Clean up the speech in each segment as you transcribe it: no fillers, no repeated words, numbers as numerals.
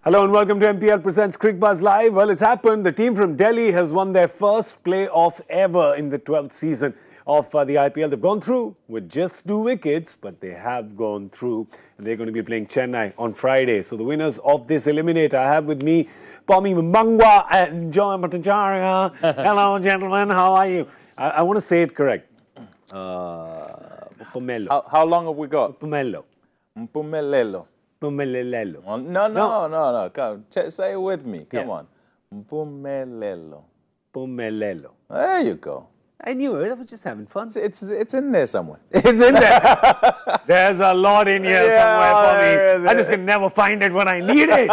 Hello and welcome to MPL Presents Cricbuzz Live. Well, it's happened. The team from Delhi has won their first playoff ever in the 12th season of the IPL. They've gone through with just 2 wickets, but they have gone through. And they're going to be playing Chennai on Friday. So the winners of this Eliminator, I have with me Pommie, Mbangwa and Bhattacharjya. Hello, gentlemen. How are you? I want to say it correct. Pomelo. How long have we got? Pomelo. Mpumelelo. Pomelelo. No. Come, say it with me. Come on. Mpumelelo. Pomelelo. There you go. I knew it. I was just having fun. It's in there somewhere. It's in there. There's a lot in here somewhere for me. I just can never find it when I need it.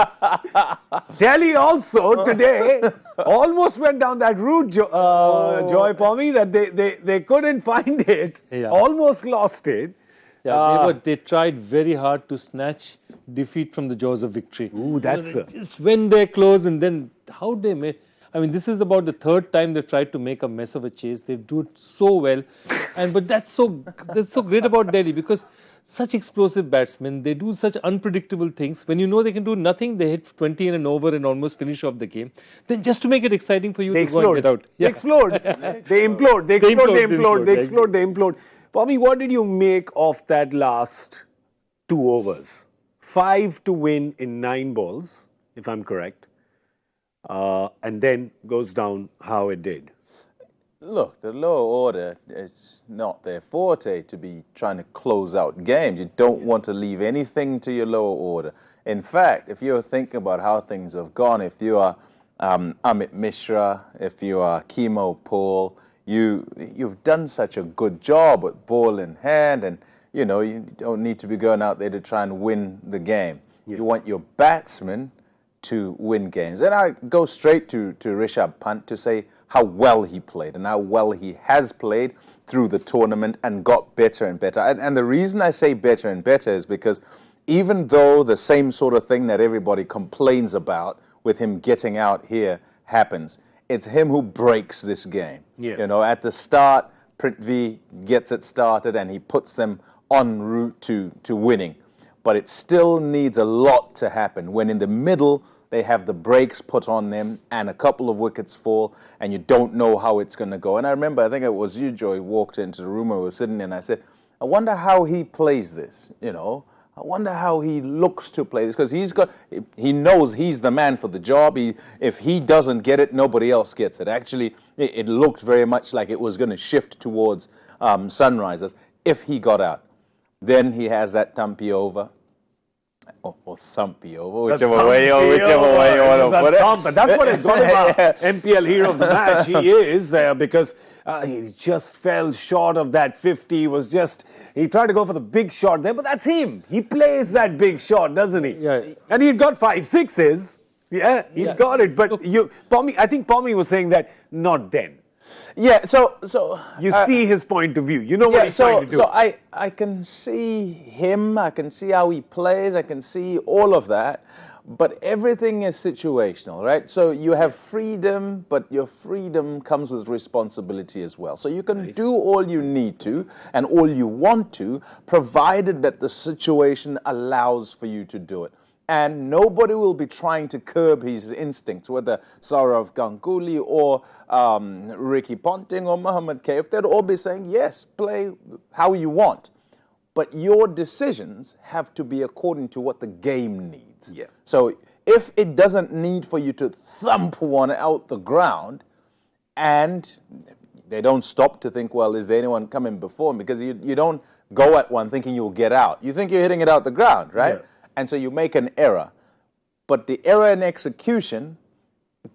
Delhi also today almost went down that route, Joy Pommie, that they couldn't find it. Yeah. Almost lost it. Yeah, they tried very hard to snatch defeat from the jaws of victory. Ooh, that's just when they're close, and then how they made. I mean, this is about the 3rd time they've tried to make a mess of a chase. They do it so well, but that's so great about Delhi, because such explosive batsmen, they do such unpredictable things. When you know they can do nothing, they hit 20 and over and almost finish off the game. Then just to make it exciting for you, they go and get out. Yeah. They explode. They implode. They implode. Pommie, what did you make of that last 2 overs? 5 to win in 9 balls, if I'm correct. And then goes down how it did. Look, the lower order is not their forte to be trying to close out games. You don't want to leave anything to your lower order. In fact, if you're thinking about how things have gone, if you are Amit Mishra, if you are Chemo Paul, you've done such a good job with ball in hand, and you don't need to be going out there to try and win the game. Yeah. You want your batsmen to win games. And I go straight to Rishabh Pant to say how well he played and how well he has played through the tournament and got better and better. And the reason I say better and better is because even though the same sort of thing that everybody complains about with him getting out here happens, it's him who breaks this game. Yeah. At the start, Prithvi gets it started and he puts them en route to winning. But it still needs a lot to happen when in the middle they have the brakes put on them and a couple of wickets fall and you don't know how it's going to go. And I remember, I think it was you, Joy, walked into the room where we were sitting and I said, I wonder how he plays this, I wonder how he looks to play this, because he knows he's the man for the job. If he doesn't get it, nobody else gets it. Actually, it looked very much like it was going to shift towards Sunrisers if he got out. Then he has that thumpy over. Or thumpy over, whichever way you want to put it. That's what has got him our MPL hero of the match. He is, because he just fell short of that 50. He tried to go for the big shot there, but that's him. He plays that big shot, doesn't he? Yeah. And he'd got 5 sixes. Yeah, he got it. But I think Pommie was saying that not then. Yeah, so you see his point of view. You know what he's trying to do. So I can see him. I can see how he plays. I can see all of that. But everything is situational, right? So you have freedom, but your freedom comes with responsibility as well. So you can do all you need to and all you want to, provided that the situation allows for you to do it. And nobody will be trying to curb his instincts, whether Saurav Ganguly or Ricky Ponting or Mohammad Kaif. They'd all be saying, yes, play how you want. But your decisions have to be according to what the game needs. Yeah. So if it doesn't need for you to thump one out the ground, and they don't stop to think, well, is there anyone coming before him? Because you don't go at one thinking you'll get out. You think you're hitting it out the ground, right? Yeah. And so you make an error. But the error in execution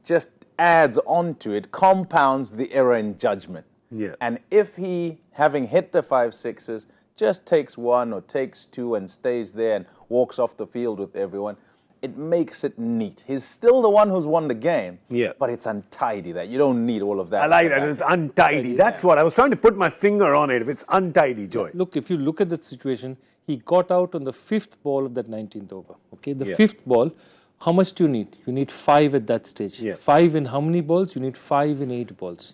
just adds on to it, compounds the error in judgment. Yeah. And if he, having hit the 5 sixes, just takes 1 or takes 2 and stays there and walks off the field with everyone, it makes it neat. He's still the one who's won the game, but it's untidy. That you don't need all of that. I like that. It's untidy. That's what I was trying to put my finger on it. If it's untidy, Joy. Look, if you look at that situation, he got out on the 5th ball of that 19th over. Okay, the 5th ball. How much do you need? You need 5 at that stage. 5 in how many balls? You need 5 in 8 balls.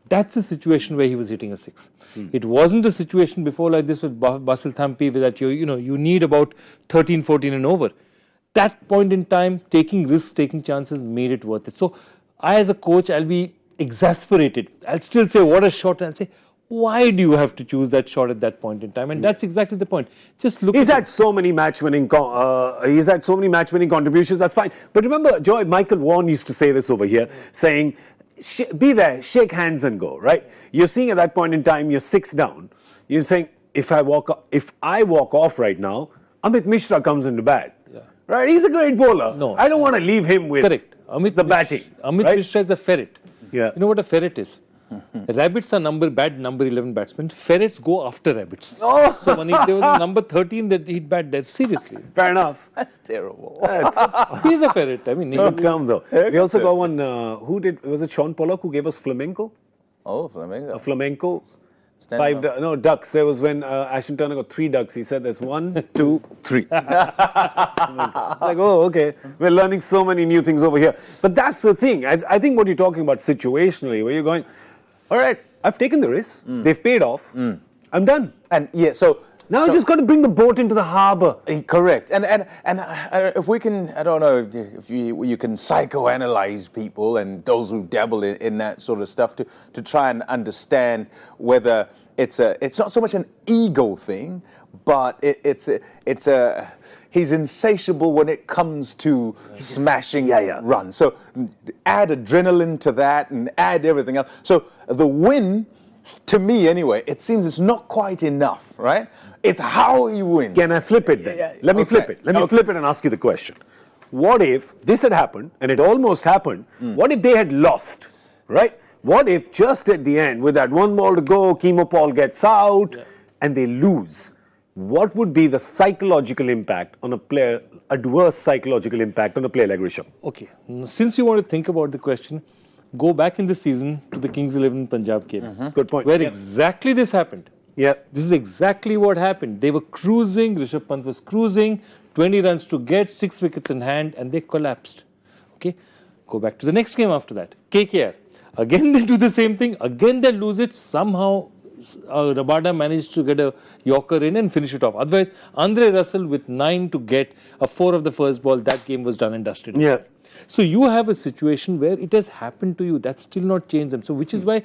That's the situation where he was hitting a 6. It wasn't a situation before like this with Basil Thampi that you need about 13, 14 and over. that point in time, taking risks, taking chances made it worth it. So I, as a coach, I'll be exasperated. I'll still say, what a shot. I'll say, why do you have to choose that shot at that point in time? And that's exactly the point. Just look He's at had so many match-winning contributions. That's fine. But remember, Joy, Michael Vaughan used to say this over here, saying, "Be there, shake hands and go." Right? You're seeing at that point in time, you're 6 down. You're saying, if I walk off right now, Amit Mishra comes into bat. Yeah. Right? He's a great bowler. No. I don't want to leave him with correct. the batting. Amit right? Mishra is a ferret. Yeah. You know what a ferret is? Rabbits are number 11 batsmen. Ferrets go after rabbits. Oh. So when there was a number 13 that he'd bat there. Seriously. Fair enough. That's terrible. He's a ferret. I mean, Good term though. We also got one. Was it Sean Pollock who gave us flamenco? Oh, Flamingo. A flamenco. Standing 5 ducks. There was when Ashton Turner got 3 ducks. He said there's 1, 2, 3. It's like, oh, okay. We're learning so many new things over here. But that's the thing. I think what you're talking about situationally, where you're going, all right, I've taken the risk. They've paid off. I'm done. And yeah, so Now I just got to bring the boat into the harbour. correct. And if we can, I don't know if you can psychoanalyze people and those who dabble in that sort of stuff to try and understand whether it's not so much an ego thing, but he's insatiable when it comes to smashing runs. So add adrenaline to that and add everything else. So the win, to me anyway, it seems it's not quite enough, right? It's how he wins. Can I flip it then? Let me flip it. Let me flip it and ask you the question. What if this had happened, and it almost happened, what if they had lost, right? What if just at the end, with that 1 ball to go, Kemo Paul gets out, and they lose? What would be the psychological impact on a player, adverse psychological impact on a player like Rishabh? Okay, since you want to think about the question, go back in the season to the Kings 11 Punjab game. Good point. Where exactly this happened. Yeah. This is exactly what happened. They were cruising, Rishabh Pant was cruising, 20 runs to get, 6 wickets in hand, and they collapsed. Okay, go back to the next game after that. KKR. Again they do the same thing, again they lose it, somehow Rabada managed to get a Yorker in and finish it off. Otherwise, Andre Russell with 9 to get a 4 of the first ball, that game was done and dusted. Yeah. So you have a situation where it has happened to you. That's still not changed them. So which is why,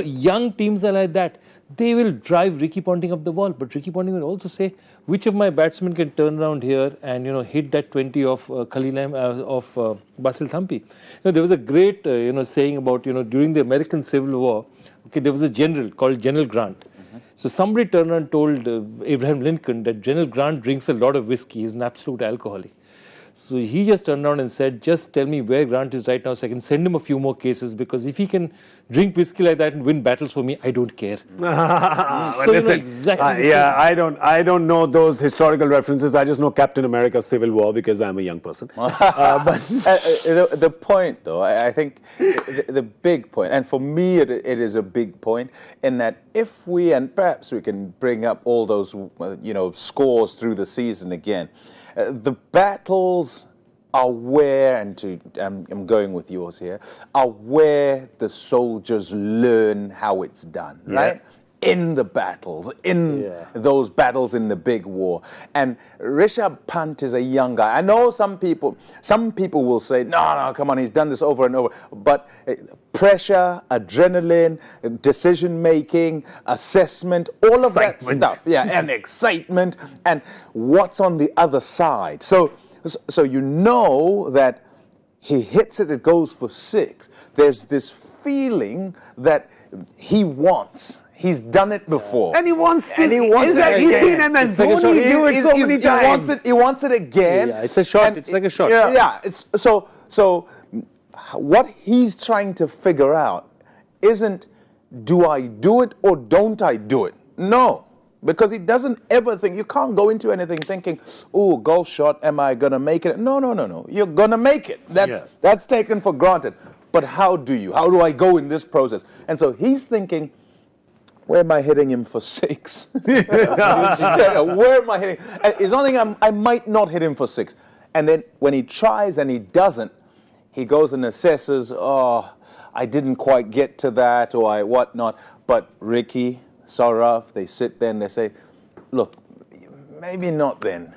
young teams are like that. They will drive Ricky Ponting up the wall. But Ricky Ponting will also say, which of my batsmen can turn around here and, hit that 20 of Basil Thampi. There was a great, saying about, during the American Civil War, there was a general called General Grant. So somebody turned around and told Abraham Lincoln that General Grant drinks a lot of whiskey. He's an absolute alcoholic. So he just turned around and said, just tell me where Grant is right now so I can send him a few more cases, because if he can drink whiskey like that and win battles for me, I don't care. Exactly. I don't know those historical references. I just know Captain America's Civil War because I'm a young person. But the point, though, I think the big point, and for me it is a big point, in that if we, and perhaps we can bring up all those scores through the season again, the battles are where, I'm going with yours here, are where the soldiers learn how it's done, right? In the battles, those battles in the big war. And Rishabh Pant is a young guy. I know some people will say, no, come on, he's done this over and over. But pressure, adrenaline, decision-making, assessment, all of that stuff. Yeah, and excitement, and what's on the other side. So you know that he hits it, it goes for 6. There's this feeling that he wants. He's done it before. And he wants to. And he wants it He's again. been Dhoni do it so many times. He wants it again. Yeah, it's a shot. It's like a shot. Yeah. It's so what he's trying to figure out isn't, do I do it or don't I do it? No. Because he doesn't ever think, you can't go into anything thinking, oh, golf shot, am I going to make it? No. You're going to make it. That's taken for granted. But how do you? How do I go in this process? And so he's thinking, where am I hitting him for 6? Where am I hitting? It's not thinking I might not hit him for 6. And then when he tries and he doesn't, he goes and assesses, oh, I didn't quite get to that, or I whatnot. But Ricky, Saurav, they sit there and they say, look, maybe not then.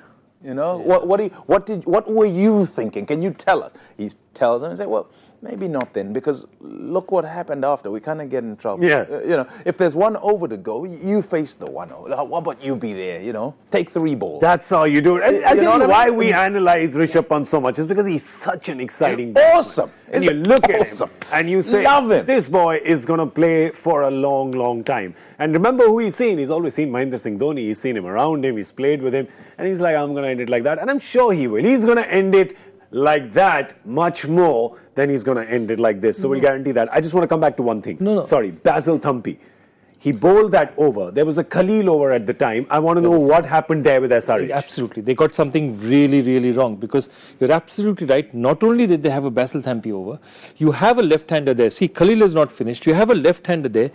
You know, what were you thinking? Can you tell us? He tells them and say, well, maybe not then, because look what happened after. We kind of get in trouble. Yeah. You know, if there's one over to go, you face the one over. What about you be there? You know, take 3 balls. That's how you do it. And I You know think what I why mean? we analyze Rishabh Pant so much is because he's such an exciting batsman. Awesome. And He's you look at awesome. him and you say, Love him. this boy is going to play for a long, long time. And remember who he's seen. He's always seen Mahendra Singh Dhoni. He's seen him around him. He's played with him. And he's like, I'm going to end it like that. And I'm sure he will. He's going to end it like that much more than he's going to end it like this. So we'll guarantee that. I just want to come back to one thing. No. Sorry, Basil Thampi. He bowled that over. There was a Khalil over at the time. I want to know what happened there with SRH. Absolutely. They got something really, really wrong, because you're absolutely right. Not only did they have a Basil Thampi over, you have a left-hander there. See, Khalil is not finished. You have a left-hander there.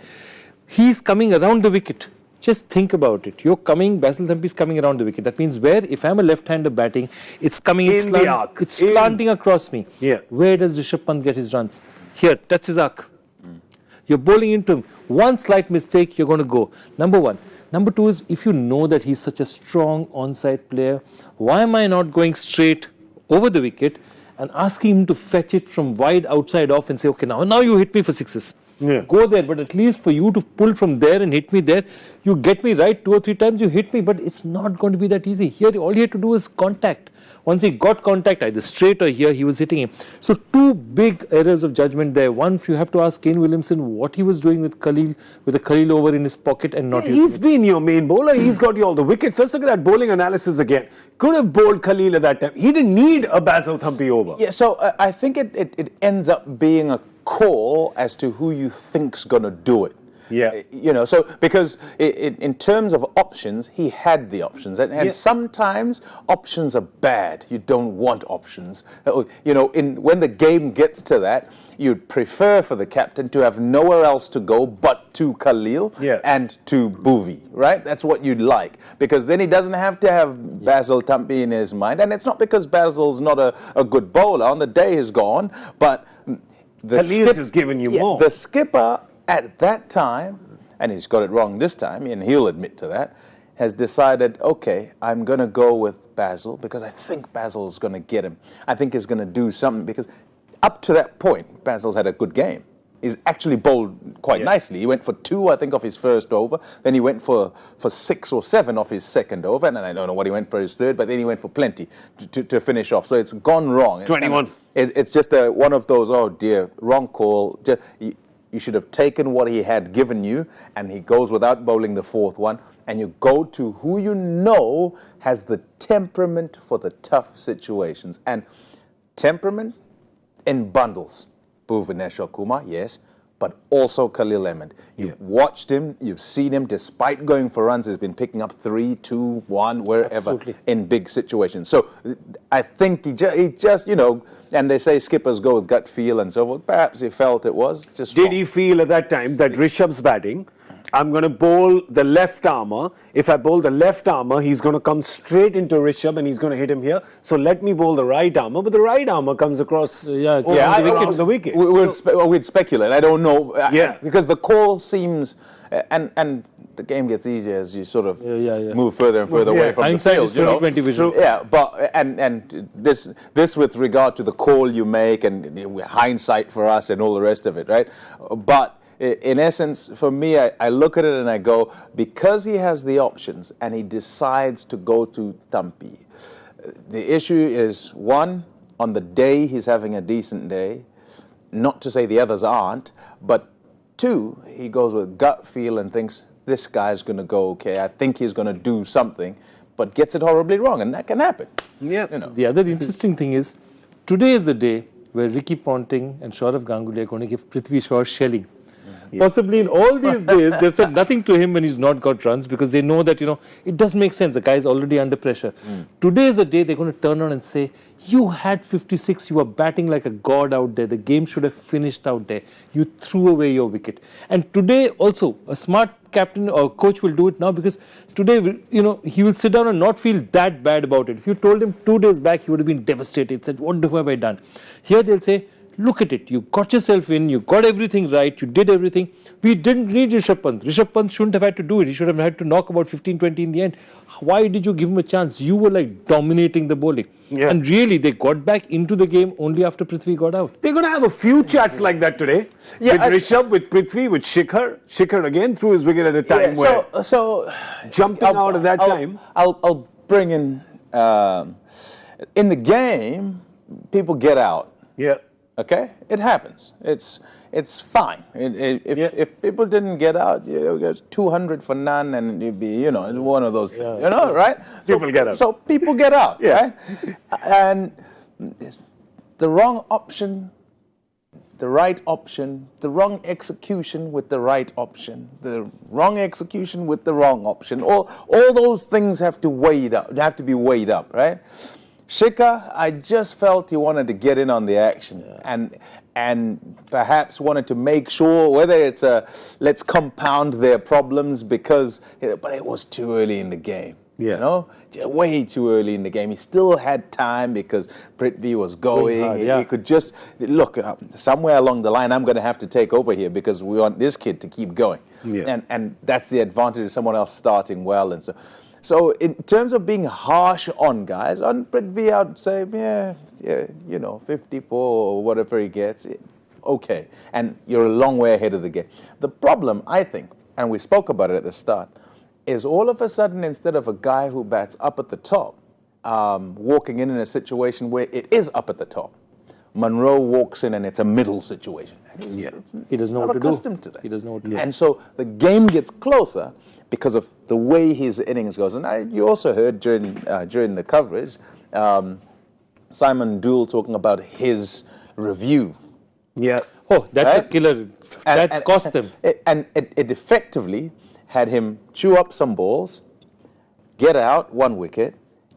He's coming around the wicket. Just think about it. Basil Thampi is coming around the wicket. That means if I'm a left-hander batting, it's coming In the arc. It's slanting across me. Yeah. Where does Rishabh Pant get his runs? Here, that's his arc. You're bowling into him. One slight mistake, you're going to go. Number one. Number two is, if you know that he's such a strong onside player, why am I not going straight over the wicket and asking him to fetch it from wide outside off and say, okay, now you hit me for 6s. Yeah. Go there, but at least for you to pull from there and hit me there, you get me right 2 or 3 times, you hit me, but it's not going to be that easy. Here, all he had to do is contact. Once he got contact, either straight or here, he was hitting him. So 2 big errors of judgment there. One, you have to ask Kane Williamson what he was doing with Khalil, with a Khalil over in his pocket and not He's been your main bowler. He's got you all the wickets. Let's look at that bowling analysis again. Could have bowled Khalil at that time. He didn't need a Basil Thampi over. Yeah, so I think it ends up being a call as to who you think's going to do it. Yeah. You know, so because in terms of options, he had the options. And sometimes options are bad. You don't want options. You know, when the game gets to that, you'd prefer for the captain to have nowhere else to go but to Khalil and to Bhuvi, right? That's what you'd like. Because then he doesn't have to have Basil Thampi in his mind. And it's not because Basil's not a good bowler. On the day is gone, but Khalil's just given you more. The skipper at that time, and he's got it wrong this time, and he'll admit to that, has decided, okay, I'm going to go with Basil because I think Basil's going to get him. I think he's going to do something, because up to that point, Basil's had a good game. He's actually bowled quite nicely. He went for 2, I think, off his first over. Then he went for 6 or 7 off his second over. And I don't know what he went for his third, but then he went for plenty to finish off. So it's gone wrong. 21. It's just one of those, oh dear, wrong call. You should have taken what he had given you, and he goes without bowling the 4th one, and you go to who you know has the temperament for the tough situations. And temperament in bundles. Bhuvaneshwar Kumar, yes, but also Khalil Ahmed. You've watched him, you've seen him, despite going for runs, he's been picking up 3, 2, 1, wherever in big situations. So I think he just, you know, and they say skippers go with gut feel and so forth. Perhaps he felt it was just Did wrong. he feel at that time that Rishabh's batting, I'm going to bowl the left armour. If I bowl the left armour, he's going to come straight into Rishabh and he's going to hit him here. So let me bowl the right armour. But the right armour comes across around the wicket. We'd speculate. I don't know. Because the call seems, and the game gets easier as you sort of move further and further away from the field. You know? 20 vision. Yeah, but and this with regard to the call you make and hindsight for us and all the rest of it, right? But in essence, for me, I look at it and I go, because he has the options and he decides to go to Thampi, the issue is, one, on the day he's having a decent day, not to say the others aren't, but 2, he goes with gut feel and thinks, this guy's going to go okay, I think he's going to do something, but gets it horribly wrong, and that can happen. Yeah. You know. The other interesting thing is, today is the day where Ricky Ponting and Saurav Ganguly are going to give Prithvi Shaw shelling. Possibly in all these days, they've said nothing to him when he's not got runs, because they know that, you know, it doesn't make sense. The guy's already under pressure. Today is the day they're going to turn around and say, you had 56, you were batting like a god out there. The game should have finished out there. You threw away your wicket. And today also, a smart captain or coach will do it now, because today, you know, he will sit down and not feel that bad about it. If you told him 2 days back, he would have been devastated. Said, what have I done? Here they'll say, look at it. You got yourself in. You got everything right. You did everything. We didn't need Rishabh Pant. Rishabh Pant shouldn't have had to do it. He should have had to knock about 15-20 in the end. Why did you give him a chance? You were like dominating the bowling. Yeah. And really, they got back into the game only after Prithvi got out. They're going to have a few chats like that today. Yeah, with Rishabh, with Prithvi, with Shikhar. Shikhar again threw his wicket at a time where jumping out at that time. I'll bring in the game, people get out. Yeah. Okay, it happens. It's fine. If people didn't get out, it's 200 for none, and it'd be it's one of those things, right? People get out. So people get out, Yeah. right? And the wrong option, the right option, the wrong execution with the right option, the wrong execution with the wrong option. All those things have to be weighed up, right? Shikhar, I just felt he wanted to get in on the action and perhaps wanted to make sure whether it's let's compound their problems but it was too early in the game. Yeah. Way too early in the game. He still had time because Prithvi was going. Hard, He could just look somewhere along the line. I'm going to have to take over here because we want this kid to keep going. Yeah. And that's the advantage of someone else starting well and so. So in terms of being harsh on guys, on Prithvi, I'd say, 54 or whatever he gets, okay. And you're a long way ahead of the game. The problem, I think, and we spoke about it at the start, is all of a sudden, instead of a guy who bats up at the top, walking in a situation where it is up at the top, Monroe walks in and it's a middle situation. Yeah. He doesn't know what to do. Accustomed to that. He doesn't know what to do. And so the game gets closer because of the way his innings goes. And you also heard during the coverage, Simon Dool talking about his review. Yeah. Oh, that's Right? a killer. That cost them. And it effectively had him chew up some balls, get out 1 wicket,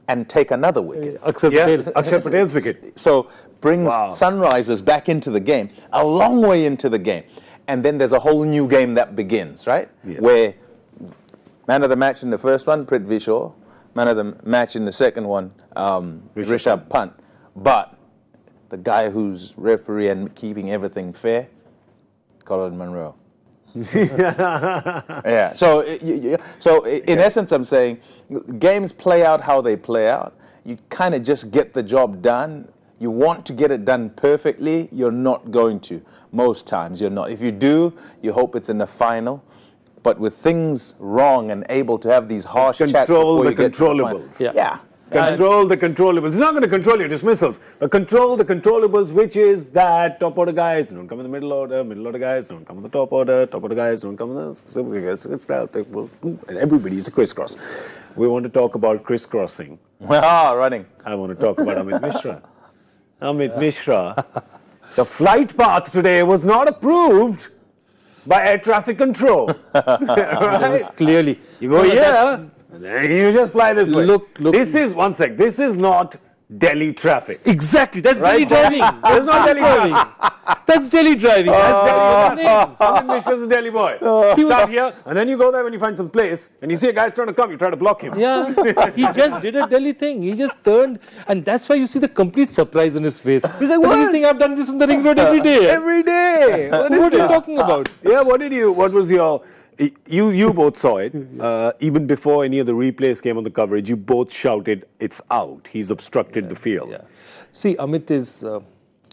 and take another wicket. Akshar Patel's wicket. So brings Wow. Sunrisers back into the game, a long way into the game. And then there's a whole new game that begins, right? Yeah. Where man of the match in the first one, Prithvi Shaw. Man of the match in the second one, Rishabh Pant. But the guy who's referee and keeping everything fair, Colin Monroe. Yeah. So in essence, I'm saying games play out how they play out. You kind of just get the job done. You want to get it done perfectly. You're not going to. Most times you're not. If you do, you hope it's in the final. But with things wrong and able to have these harsh chats Control before the you get to the final. controllables. Yeah. Control the controllables. It's not going to control your dismissals, but control the controllables, which is that top order guys don't come in the middle order guys don't come in the top order guys don't come in the... And everybody's a crisscross. We want to talk about crisscrossing. Running. I want to talk about Amit Mishra. Amit Mishra. The flight path today was not approved by air traffic control. Right? Clearly. You go here, and then you just fly this way. Look. This is, one sec, this is not Delhi traffic. Exactly. That's Right? Delhi driving. That's not Delhi driving. That's Delhi driving. That's Delhi. Amit Mishra's a Delhi boy. You start here, and then you go there when you find some place, and you see a guy's trying to come, you try to block him. Yeah, he just did a Delhi thing. He just turned, and that's why you see the complete surprise on his face. He's like, "What? He's saying I've done this on the ring road every day." Every day. What are you talking about? Yeah, what was your... You both saw it. Even before any of the replays came on the coverage, you both shouted, "It's out. He's obstructed the field." Yeah. See, Amit is...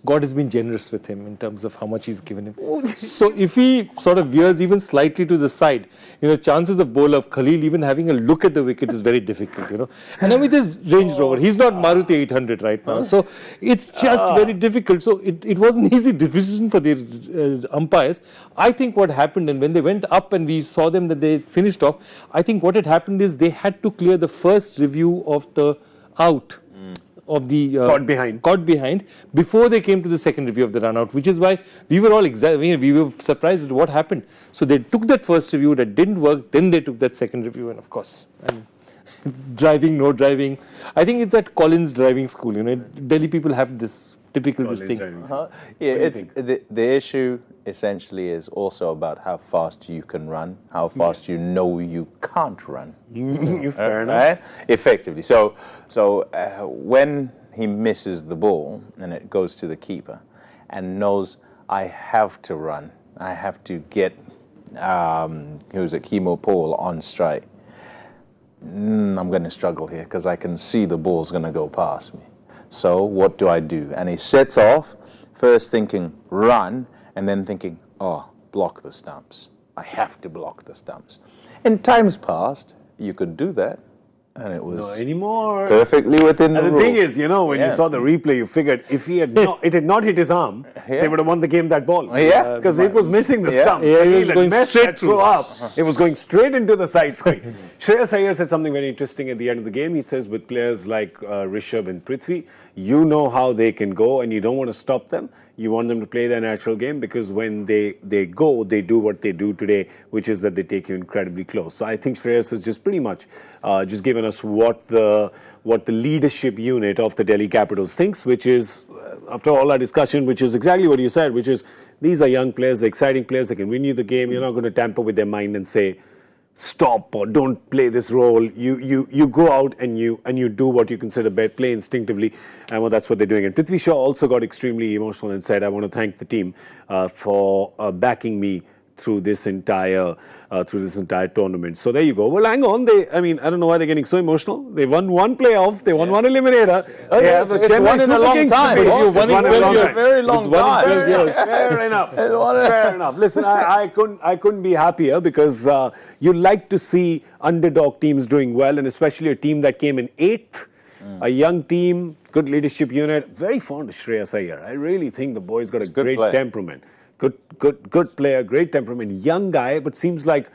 God has been generous with him in terms of how much he's given him. So if he sort of veers even slightly to the side, chances of bowler of Khalil even having a look at the wicket is very difficult, And Amit is Range Rover. He's not Maruti 800 right now. So it's just very difficult. So it was an easy decision for the umpires. I think what happened, and when they went up and we saw them that they finished off, I think what had happened is they had to clear the first review of the out. Of the caught behind before they came to the second review of the run out, which is why we were all we were surprised at what happened. So they took that first review that didn't work, then they took that second review, and of course, driving, no driving. I think it's at Collins driving school. Delhi people have this typical this thing. Yeah, it's the issue essentially is also about how fast you can run, how fast you know you can't run. Fair enough. Right? Effectively. So when he misses the ball and it goes to the keeper, and knows I have to run. I have to get who's it, Chemo Paul on strike. I'm going to struggle here because I can see the ball's going to go past me. So what do I do? And he sets off, first thinking run, and then thinking, oh, block the stumps. I have to block the stumps. In times past, you could do that, and it was Not anymore. perfectly within the And the rules. thing is, when you saw the replay, you figured if it had not hit his arm, they would have won the game that ball. Yeah. Because it was missing the stumps. Yeah, When it was had going messed straight that through. throw up. It was going straight into the side screen. Shreyas Iyer said something very interesting at the end of the game. He says with players like Rishabh and Prithvi, you know how they can go and you don't want to stop them. You want them to play their natural game because when they go, they do what they do today, which is that they take you incredibly close. So I think Shreyas has just pretty much just given us what the leadership unit of the Delhi Capitals thinks, which is, after all our discussion, which is exactly what you said, which is these are young players, they're exciting players, they can win you the game. You're not going to tamper with their mind and say, stop or don't play this role. You go out and you do what you consider best, play instinctively, and well, that's what they're doing. And Prithvi Shaw also got extremely emotional and said, I want to thank the team for backing me through this entire tournament. So there you go. Well, hang on. I don't know why they're getting so emotional. They won one playoff. They won one eliminator. They have the it's Chennai one in a Super long Kings time. to beat. Also, It's one in a 12 long years. time. Very long time. Fair enough. Fair enough. Listen, I couldn't be happier because you like to see underdog teams doing well, and especially a team that came in 8th, a young team, good leadership unit. Very fond of Shreyas Iyer. I really think the boy's got a great temperament. Good player, great temperament, young guy, but seems like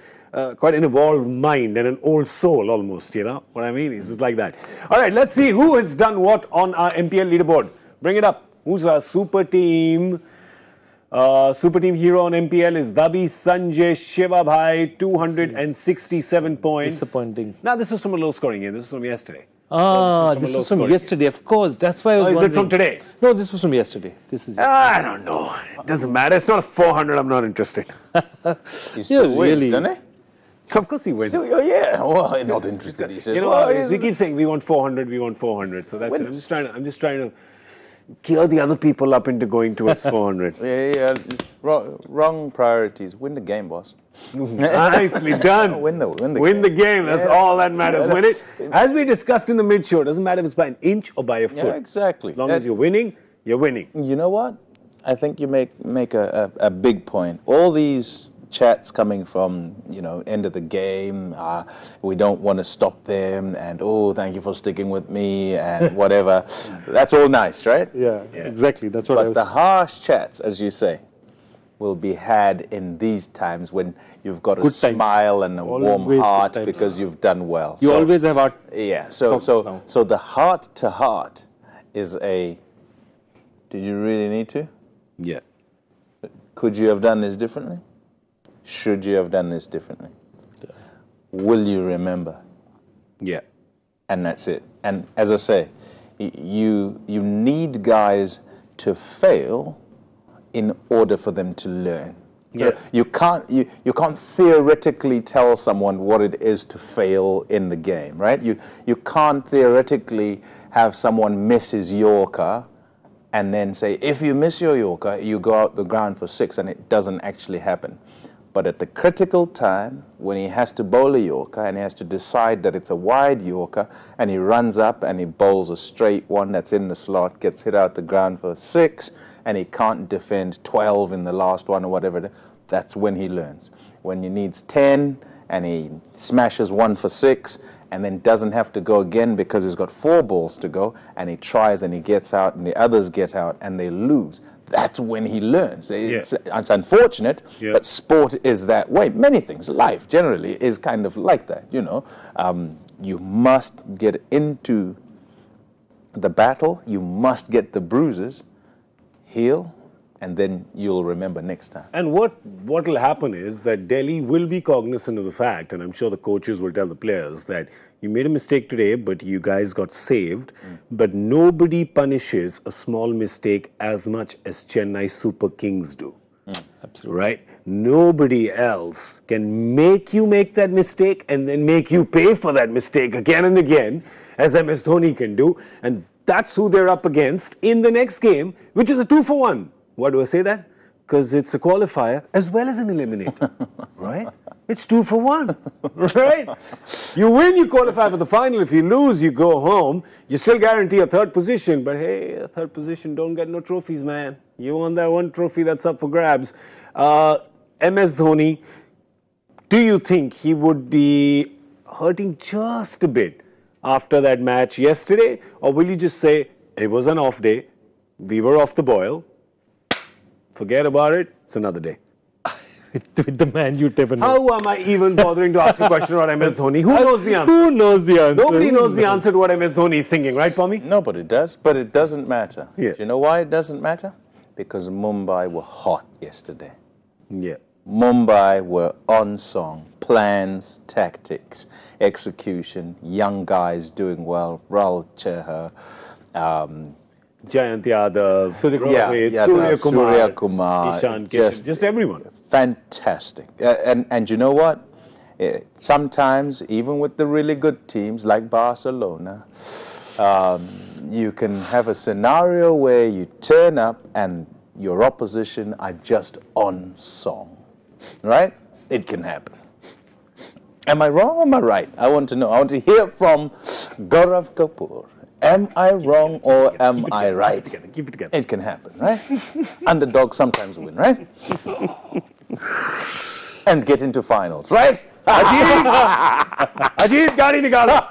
quite an evolved mind and an old soul almost, you know what I mean? He's just like that. All right, let's see who has done what on our MPL leaderboard. Bring it up. Who's our super team? Super team hero on MPL is Dabi Sanjay Shiva Bhai, 267 points. Disappointing. Now, this was from a low scoring game. This was from yesterday. This was from yesterday, of course. That's why I was Is wondering. it from today? No, this was from yesterday. This is yesterday. I don't know. It doesn't matter. It's not a 400. I'm not interested. He still wins, really- doesn't he? Of course he wins. Still, yeah. Well, I'm not interested. He says, You know, well, we keep saying we want 400, we want 400. So that's it. I'm just trying to gear the other people up into going towards 400. Yeah. Wrong priorities. Win the game, boss. Nicely done. Win the game. That's all that matters. Win it. As we discussed in the mid-show, it doesn't matter if it's by an inch or by a foot. Yeah, exactly. As long as you're winning, you're winning. You know what? I think you make a big point. All these chats coming from, end of the game, we don't want to stop them, and thank you for sticking with me, and whatever. That's all nice, right? Yeah, exactly. That's what I But was the harsh chats, as you say, will be had in these times when you've got a Good times. smile and a warm Always good heart times. because you've done well. You always have art. Yeah, so the heart to heart is a, did you really need to? Yeah. Could you have done this differently? Should you have done this differently? Will you remember? Yeah. And that's it. And as I say, you need guys to fail in order for them to learn. So you can't theoretically tell someone what it is to fail in the game, right? You can't theoretically have someone miss his Yorker and then say, if you miss your Yorker, you go out the ground for 6, and it doesn't actually happen. But at the critical time, when he has to bowl a Yorker and he has to decide that it's a wide Yorker, and he runs up and he bowls a straight one that's in the slot, gets hit out the ground for 6, and he can't defend 12 in the last one or whatever, that's when he learns. When he needs 10 and he smashes 1 for 6 and then doesn't have to go again because he's got 4 balls to go, and he tries and he gets out and the others get out and they lose. That's when he learns. It's unfortunate, but sport is that way. Many things, life generally is kind of like that, You must get into the battle, you must get the bruises, heal, and then you'll remember next time. And what will happen is that Delhi will be cognizant of the fact, and I'm sure the coaches will tell the players that you made a mistake today, but you guys got saved. But nobody punishes a small mistake as much as Chennai Super Kings do. Absolutely. Right? Nobody else can make you make that mistake and then make you pay for that mistake again and again, as MS Dhoni can do. And that's who they're up against in the next game, which is a 2-for-1. Why do I say that? Because it's a qualifier as well as an eliminator, right? It's 2 for 1, right? You win, you qualify for the final. If you lose, you go home. You still guarantee a third position, but hey, a third position don't get no trophies, man. You want that one trophy that's up for grabs. MS Dhoni, do you think he would be hurting just a bit after that match yesterday? Or will you just say, it was an off day, we were off the boil, forget about it, it's another day? With the man you never know. How am I even bothering to ask a question about MS Dhoni? Who knows the answer? Who knows the answer? Nobody knows the answer to what MS Dhoni is thinking, right, Pommie? Nobody does, but it doesn't matter. Yeah. Do you know why it doesn't matter? Because Mumbai were hot yesterday. Yeah. Mumbai were on song, plans, tactics, execution, young guys doing well, Rahul Chahar, Jayant Yadav, Surya Kumar, Ishant, just everyone. Fantastic. And you know what? Sometimes, even with the really good teams like Barcelona, you can have a scenario where you turn up and your opposition are just on song. Right? It can happen. Am I wrong or am I right? I want to know. I want to hear from Gaurav Kapur. Am I wrong or am I right? Keep it together. It can happen, right? Underdogs sometimes win, right? And get into finals, right? Ajit, Gadi Nikala.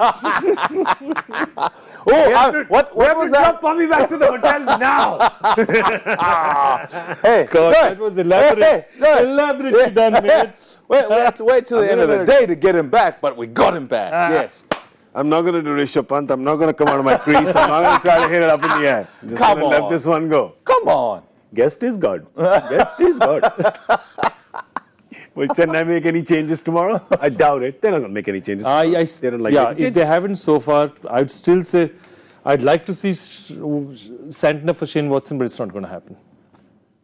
What was that? Pommie back to the hotel now. Hey, God, that was elaborate. Elaborately done, mate. Wait till the end of the day to get him back, but we got him back. Yes. I'm not going to do Rishabh Pant. I'm not going to come out of my crease. I'm not going to try to hit it up in the air. I'm just going to let this one go. Come on. Guest is God. Guest is God. Will Chennai make any changes tomorrow? I doubt it. They're not going to make any changes. They don't like if they haven't so far, I'd still say I'd like to see Santner for Shane Watson, but it's not going to happen.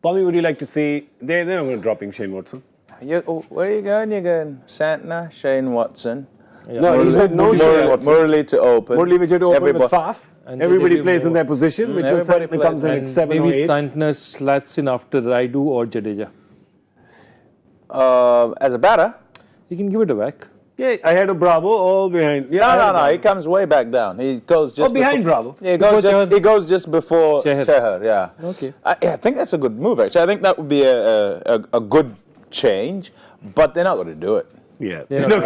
Pommie, would you like to see? They're not going to drop in Shane Watson. Where are you going? You're going Santner, Shane Watson. Yeah. No, he said no Shane Watson. Murali to open. Murali Vijay to open with Faf. And everybody plays in their position, which everybody comes in at 7 or 8. Maybe Santner slats in after Raidu or Jadeja. As a batter? He can give it a whack. Yeah, ahead of Bravo or behind? Yeah, no. He comes way back down. He goes just behind Bravo. Yeah, he goes just before Chahar. Yeah. Okay. I think that's a good move. Actually, I think that would be a good change, but they're not going to do it. Yeah, they're not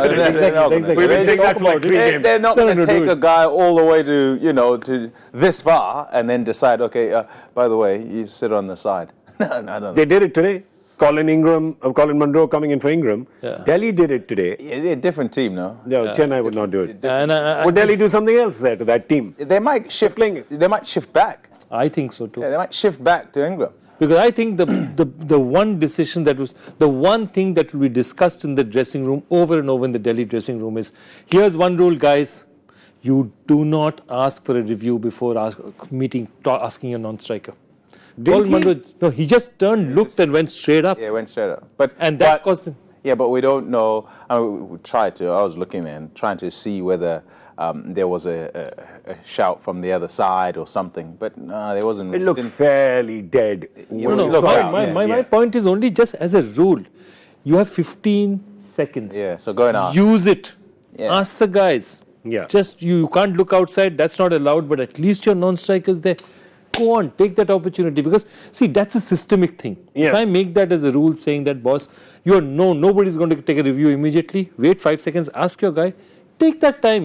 going to take a guy all the way to this far and then decide, okay, by the way, you sit on the side. No. They did it today. Colin Munro coming in for Ingram. Yeah. Delhi did it today. Yeah, different team, no? No, Chennai would not do it. Would Delhi do something else there to that team? They might shift back. I think so too. Yeah, they might shift back to Ingram. Because I think the one decision that was the one thing that will be discussed in the dressing room over and over in the Delhi dressing room is, here's one rule, guys: you do not ask for a review before asking your non-striker. No, he just turned, looked, and went straight up. Yeah, went straight up. That caused him. Yeah, but we don't know. I mean, we tried to. I was looking and trying to see whether there was a shout from the other side or something, but no, there wasn't. It looked fairly dead. My point is only just as a rule, you have 15 seconds. Yeah, so go and ask. Use it. Yeah. Ask the guys. Yeah. Just you can't look outside. That's not allowed. But at least your non-strikers there. Go on, take that opportunity, because see, that's a systemic thing. Yeah. If I make that as a rule, saying that, boss, nobody's going to take a review immediately. Wait 5 seconds. Ask your guy. Take that time.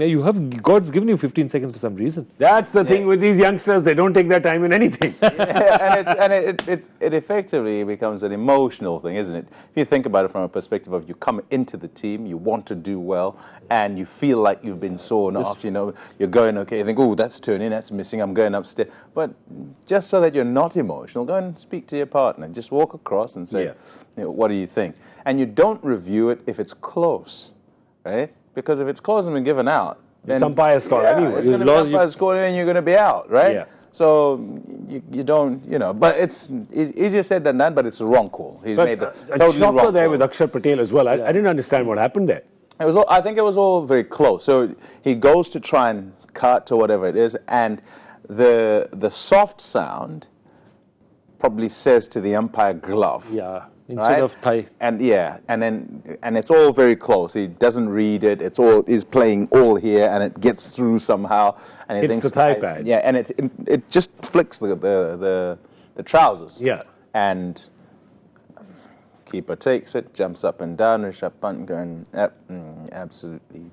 God's given you 15 seconds for some reason. That's the thing with these youngsters. They don't take their time in anything. It effectively becomes an emotional thing, isn't it? If you think about it from a perspective of you come into the team, you want to do well, and you feel like you've been sawn off. You're going okay. You think, oh, that's turning, that's missing. I'm going upstairs. But just so that you're not emotional, go and speak to your partner. Just walk across and say, what do you think? And you don't review it if it's close, right? Because if it's close and been given out, then umpire score anyway. It's going to be umpire score and you're going to be out, right? Yeah. So you don't, but it's easier said than done, but it's the wrong call. He's made the totally wrong call. There with Akshar Patel as well. I didn't understand what happened there. I think it was all very close. So he goes to try and cut or whatever it is, and the soft sound probably says to the umpire glove. Yeah, instead of thigh. And it's all very close. He doesn't read it. He's playing all here, and it gets through somehow. And he Hits thinks the thigh pad. Yeah, and it just flicks the trousers. Yeah. And keeper takes it, jumps up and down. Rishabh Pant going absolutely.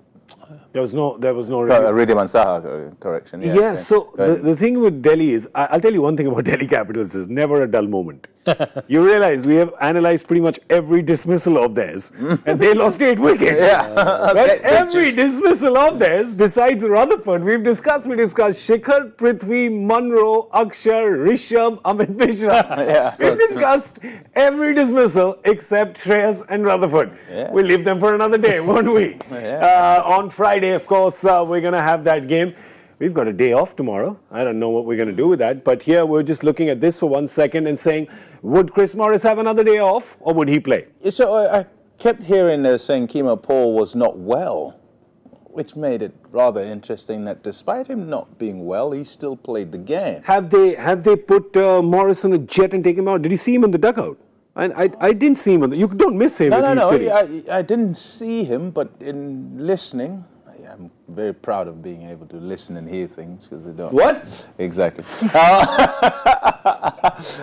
There was no Ridhiman Saha correction. Yes, yeah, so the thing with Delhi is, I'll tell you one thing about Delhi Capitals is never a dull moment. You realize we have analysed pretty much every dismissal of theirs, and they lost 8 wickets. Yeah. But every dismissal of theirs, besides Rutherford, we discussed Shikhar, Prithvi, Munro, Akshar, Rishabh, Amit Mishra. Yeah. We've discussed every dismissal except Shreyas and Rutherford. Yeah. We'll leave them for another day, won't we? Yeah. On Friday, of course, we're going to have that game. We've got a day off tomorrow. I don't know what we're going to do with that. But here we're just looking at this for 1 second and saying, would Chris Morris have another day off or would he play? So I kept hearing saying Keemo Paul was not well, which made it rather interesting that despite him not being well, he still played the game. Have they put Morris on a jet and take him out? Did you see him in the dugout? I didn't see him. You don't miss him. No. I didn't see him, but in listening, I'm very proud of being able to listen and hear things because they don't. What? Exactly.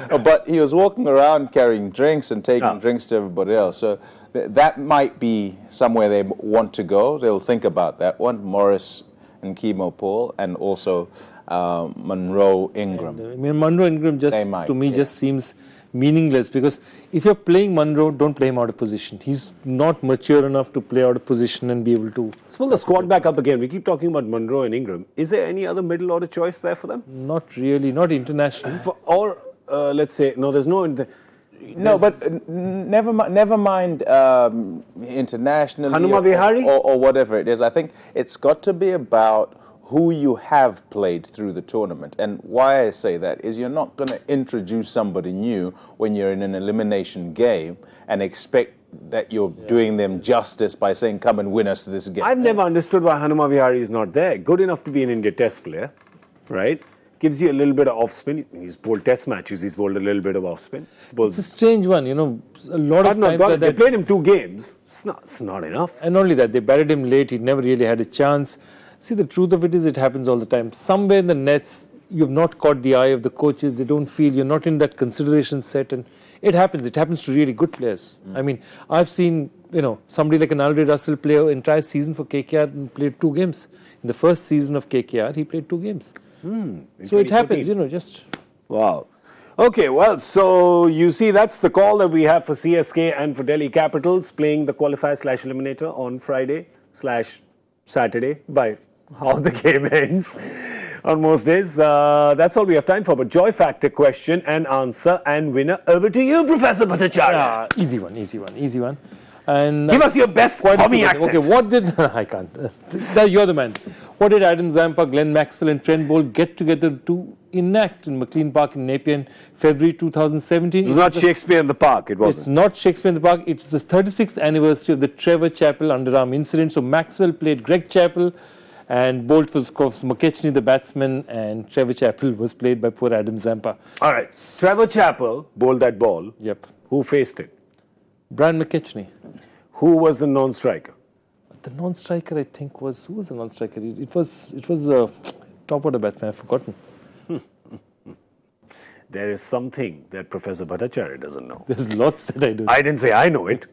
But he was walking around carrying drinks and taking drinks to everybody else. So that might be somewhere they want to go. They'll think about that one. Morris and Keemo Paul, and also Munro Ingram. I mean, Munro Ingram just seems meaningless because if you're playing Munro, don't play him out of position. He's not mature enough to play out of position and be able to. Let's pull the squad back up again. We keep talking about Munro and Ingram. Is there any other middle order choice there for them? Not really, not international. Let's say, no, there's no. No, but never mind international Hanuma Vihari? or whatever it is. I think it's got to be about who you have played through the tournament. And why I say that is you're not going to introduce somebody new when you're in an elimination game and expect that you're doing them justice by saying, come and win us this game. I've never understood why Hanuma Vihari is not there. Good enough to be an India Test player, right? Gives you a little bit of off spin. He's bowled Test matches. He's bowled a little bit of off spin. It's a strange one, a lot of times. They played him 2 games. It's not enough. And only that, they buried him late. He never really had a chance. See, the truth of it is it happens all the time. Somewhere in the nets, you've not caught the eye of the coaches. They don't feel you're not in that consideration set. And it happens. It happens to really good players. I mean, I've seen, somebody like an Andre Russell play an entire season for KKR and played 2 games. In the first season of KKR, he played 2 games. So it happens, just... Wow. Okay, well, so you see that's the call that we have for CSK and for Delhi Capitals playing the qualifier/eliminator on Friday/Saturday by how the game ends on most days. That's all we have time for. But Joy Factor question and answer and winner. Over to you, Professor Bhattacharjya. Easy one. And give us your best Pommie accent. Okay, what did... I can't. You're the man. What did Adam Zampa, Glenn Maxwell and Trent Bolt get together to enact in McLean Park in Napier in February 2017? It's not Shakespeare in the Park, it wasn't. It's not Shakespeare in the Park. It's the 36th anniversary of the Trevor Chappell underarm incident. So Maxwell played Greg Chappell and Bolt was, of course, McKechnie, the batsman, and Trevor Chappell was played by poor Adam Zampa. All right. Trevor Chappell bowled that ball. Yep. Who faced it? Brian McKechnie. Who was the non-striker? The non-striker, I think, who was the non-striker? It was top order batsman. I've forgotten. There is something that Professor Bhattacharjya doesn't know. There's lots that I don't. I didn't say I know it,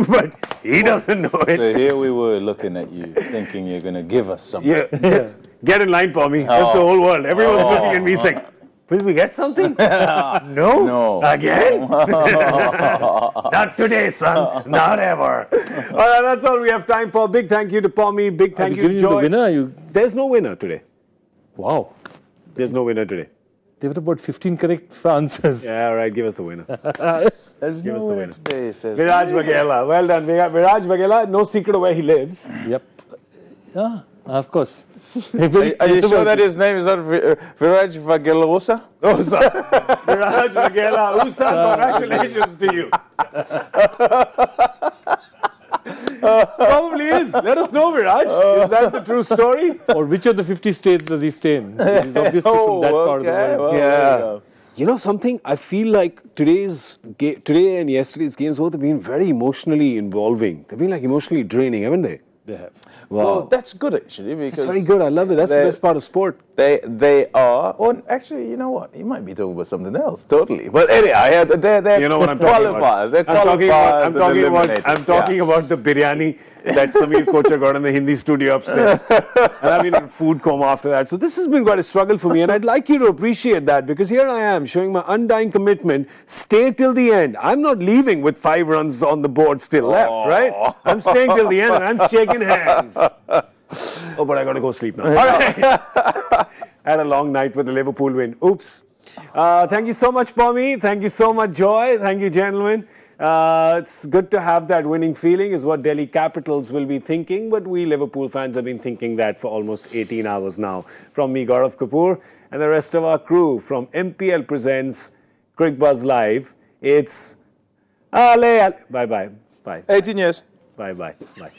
but he doesn't know it. So here we were looking at you, thinking you're going to give us something. Yeah. Get in line, Pommie. That's the whole world. Everyone's looking at me saying, will we get something? No. Again? Not today, son. Not ever. All right, that's all we have time for. Big thank you to Pommie. Big thank you to Joy. The winner? There's no winner today. Wow. There's no winner today. There were about 15 correct answers. Yeah, all right. Give us the winner. There's Give us the winner. Today, says Viraj Vaghela. Well done. Viraj Vaghela. No secret of where he lives. Yep. Yeah, of course. Are you sure that his name is not Viraj Vaghela Usa? Usa. Viraj Vaghela Usa. Congratulations to you. Probably is. Let us know, Viraj. Is that the true story? Or which of the 50 states does he stay in? He's obviously from that part of the world. Well, You know something? I feel like today and yesterday's games both have been very emotionally involving. They've been like emotionally draining, haven't they? They have. Wow. Well, that's good actually because That's very good. I love it. That's the best part of sport. They are. Or actually, you know what? You might be talking about something else. Totally. But anyhow, they're You know what I'm talking about. qualifiers. They're qualifiers. I'm talking about the biryani that Sameer Kocher got in the Hindi studio upstairs. And I've been in food coma after that. So this has been quite a struggle for me, and I'd like you to appreciate that because here I am showing my undying commitment. Stay till the end. I'm not leaving with 5 runs on the board still left, right? I'm staying till the end and I'm shaking hands. Oh, but I got to go sleep now. All right. Had a long night with the Liverpool win. Oops. Thank you so much, Pommie. Thank you so much, Joy. Thank you, gentlemen. It's good to have that winning feeling is what Delhi Capitals will be thinking, but we Liverpool fans have been thinking that for almost 18 hours now. From me, Gaurav Kapur, and the rest of our crew from MPL Presents Cricbuzz Live, it's Ale. Bye-bye. Bye. 18 years. Bye-bye. Bye.